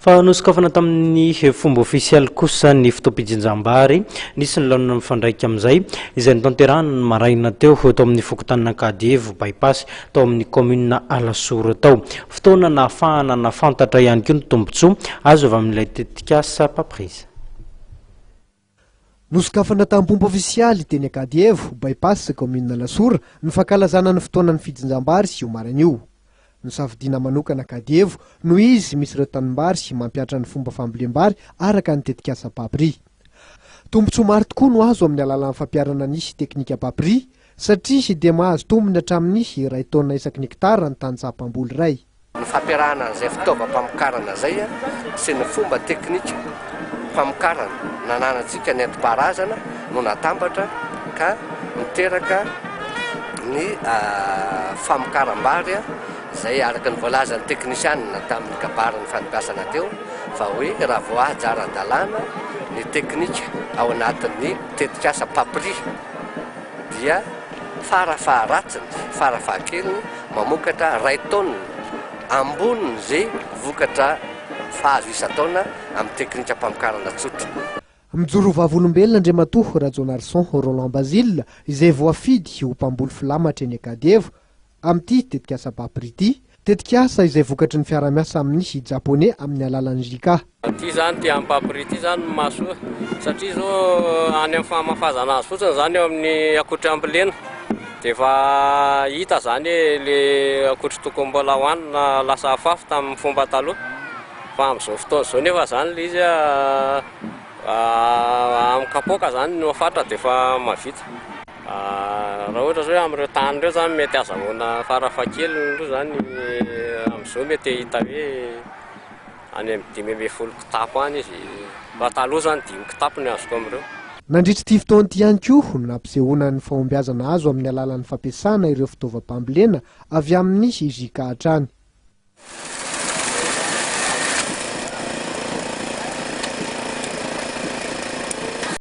fa nosokafana tamin'ny fomba ofisialy kosa ny fitopijinjambary nisy ny laona mifandraiky amin'izay izay nitanterahana ny maraina teo tao amin'ny fokotanana Kadievo bypass tao amin'ny commune Alasoro tao fotoana nahafahana nafantatra ihany koa ny tombontsoa azo avy amin'ilay tetikasa paprise. Nosokafana tamin'ny pomba ofisialy teny Kadievo bypass commune Alasoro ny fankalazana ny fotoanan'ny fijinjambary sy omaran'io. Nosafidiana manokana Kadievo no izy misy ireo tanimbary sy mampiatra ny fomba fambolem-bary araka ny tetikasa papri. Tombontsoa maro tokoa no azo amin'ny alalan'ny fampiarana nisy teknika papri satria dia mahazo tombony hatramin'ny ray taona isaky ny hektara ny tany tsapam-boly ray. Ny fampiarahana an'izay fitaovam-pamokarana izay sy ny fomba teknika famokarana nananantsika ny enti-paharazana no natambatra ka miteraka ny famokaram-bary izay araka ny voalazan'ny teknisianina tamin'ny kabaran'ny fampiasana teo fa hoe raha voahaja ara-dalàna ny teknika ao anatin'ny tetikasa papri dia farafaharatsiny farafahakeliny mamokatra ray taonina amboniny izay vokatra fahazo isa-taona amin'ny teknika mpamokarana tsotra. Mijoro vavolombelona Andriamatoa Rajonarson Roland Basile izay voafidy ho mpamboly filamatra eny Kadievo amin'ity tetikasa papri ity, tetikasa izay vokatry ny fiara-miasa amin'ny japonais amin'ny alalan'ny Jika. Ity zany dia amin'ny papri ity zany mahasoa satria zao any amin'ny famafazana azy fotsiny zany eo amin'ny akotry ambolena dia efa hita zany le akotry tokony mbola hohanina lasa afafy tamin'ny fomba taloha fa amin'izao fotoana izao nefa zany le izy amin'ny kapoaka zany no afatra dia efa mavita. Raha ohatra zao hoe amin'ireo tany ireo zany mety azahoana farafahakeliny zany amin'izao mety hita hoe any amin'ny 5-10 kitapo any izy fa taloha zany 5 kitapo ny azoko amin'ireo. Nandritra ity fotoana ity ihany koa no nampisehoana ny fahombiazana azo amin'ny alalan'ny fampiasana ireo fitaovam-pambolena avy amin'ny Jika hatrany.